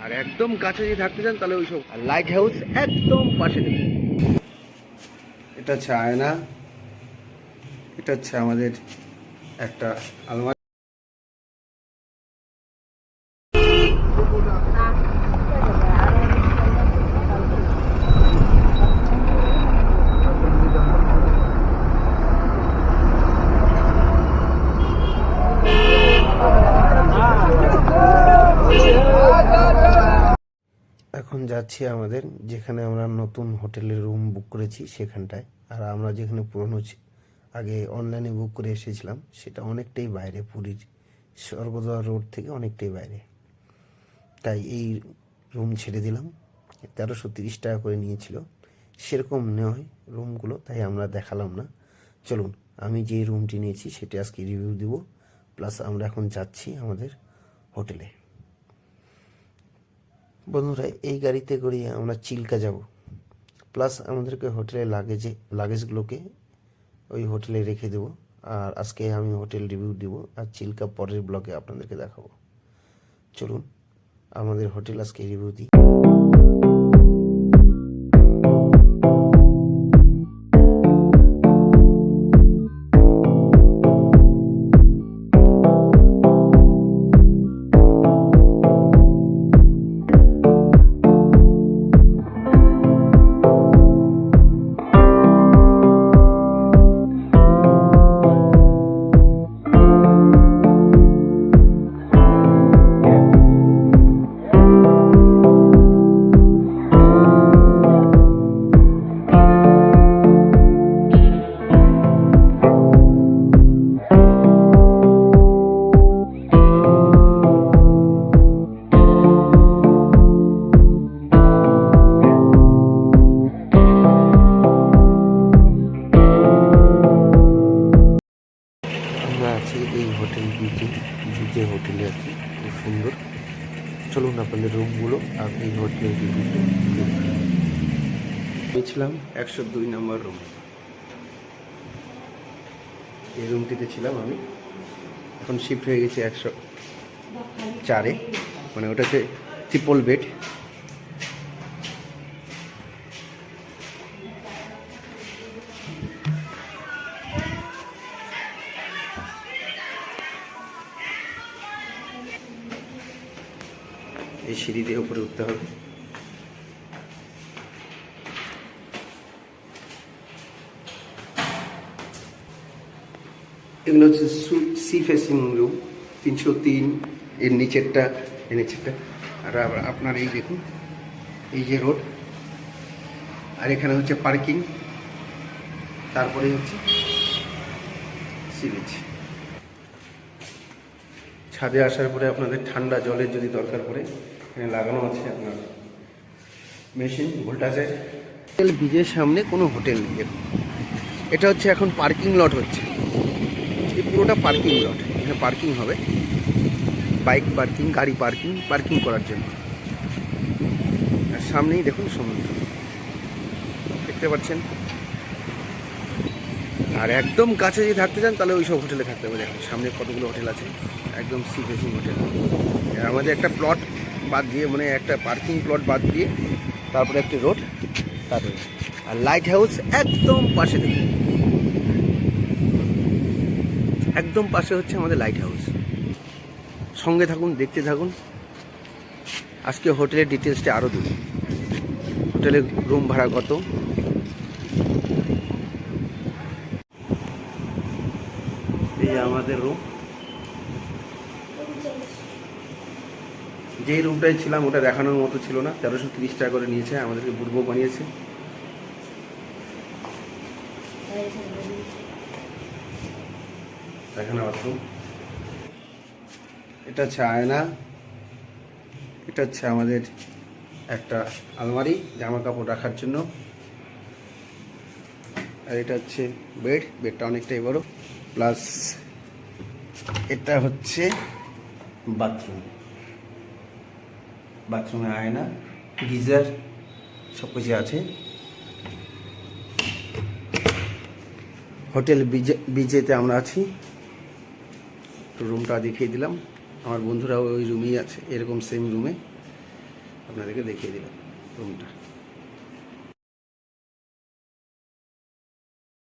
আর একদম কাছে যদি থাকতে চান তাহলে ওইসব লাইট হাউস একদম পাশে দেখুন। এটা হচ্ছে আয়না, এটা হচ্ছে আমাদের একটা আলমারি। এখন যাচ্ছি আমাদের যেখানে আমরা নতুন হোটেলের রুম বুক করেছি সেখানটায়। আর আমরা যেখানে পুরনো আগে অনলাইনে বুক করে এসেছিলাম সেটা অনেকটাই বাইরে, পুরীর স্বর্গদ্বার রোড থেকে অনেকটাই বাইরে। তাই এই রুম ছেড়ে দিলাম। 1330 টাকা করে নিয়েছিল, সেরকম নয় রুমগুলো, তাই আমরা দেখালাম না। চলুন আমি যে রুমটি নিয়েছি সেটা আজকে রিভিউ দিব, প্লাস আমরা এখন যাচ্ছি আমাদের হোটেলে। বন্ধুরা, এই গাড়িতে করে আমরা চিল্কা যাব, প্লাস আমাদেরকে হোটেলে লাগেজগুলোকে ওই হোটেলে রেখে দেবো। আর আজকে আমি হোটেল রিভিউ দিব, আর চিল্কা পরের ব্লগে আপনাদেরকে দেখাবো। চলুন আমাদের হোটেল আজকে রিভিউ দিই। এই হোটেল বিজে হোটেলে আর কি, খুব সুন্দর। চলুন আপনাদের রুমগুলো আর এই হোটেলের আমি ছিলাম 102 নম্বর রুম। এই রুমটিতে ছিলাম আমি, এখন শিফট হয়ে গেছি 104-এ, মানে ওটাতে ট্রিপল বেড। এই সিঁড়ি দিয়ে উপরে উঠতে হবে। এগুলো হচ্ছে সি ফেসিং রুম, 303 এর নিচেরটা। আর আপনার এই দেখুন, এই যে রোড, আর এখানে হচ্ছে পার্কিং, তারপরে হচ্ছে সি বিচ। ছাদে আসার পরে আপনাদের ঠান্ডা জলের যদি দরকার পড়ে, এখানে লাগানো আছে আপনার মেশিন ভোল্টাজের। হোটেল বিচের সামনে কোনো হোটেল নেই। এটা হচ্ছে এখন পার্কিং লট হচ্ছে, এই পুরোটা পার্কিং লট। এখানে পার্কিং হবে, বাইক পার্কিং, গাড়ি পার্কিং করার জন্য। আর সামনেই দেখুন সমুদ্র দেখতে পাচ্ছেন। আর একদম কাছে যদি থাকতে চান তাহলে ওই সব হোটেলে থাকতে হবে। দেখুন সামনে কতগুলো হোটেল আছে, একদম সি ফেসিং হোটেল। আমাদের একটা প্লট বাদ দিয়ে, মানে একটা পার্কিং প্লট বাদ দিয়ে তারপরে একটি রোড, তারপরে আর লাইট হাউস একদম পাশে। দেখুন একদম পাশে হচ্ছে আমাদের লাইট হাউস। সঙ্গে থাকুন, দেখতে থাকুন। আজকে হোটেলের ডিটেলসটা আরও দেব। হোটেলের রুম ভাড়া কত, এই আমাদের রুম। যেই রুমটায় ছিলাম ওটা দেখানোর মতো ছিল না, 1330 টাকা করে নিয়েছে, আমাদেরকে বুড়বো বানিয়েছে। এখানে বাথরুম, এটা হচ্ছে আয়না, এটা হচ্ছে আমাদের একটা আলমারি জামা কাপড় রাখার জন্য। আর এটা হচ্ছে বেডটা অনেকটাই বড়, প্লাস এটা হচ্ছে বাথরুমে আয়না, গিজার, সব কিছু আছে। হোটেল বিজেতে আমরা আছি। তো রুমটা দেখিয়ে দিলাম, আমার বন্ধুরাও ওই রুমেই আছে, এরকম সেম রুমে আপনাদেরকে দেখিয়ে দিলাম রুমটা।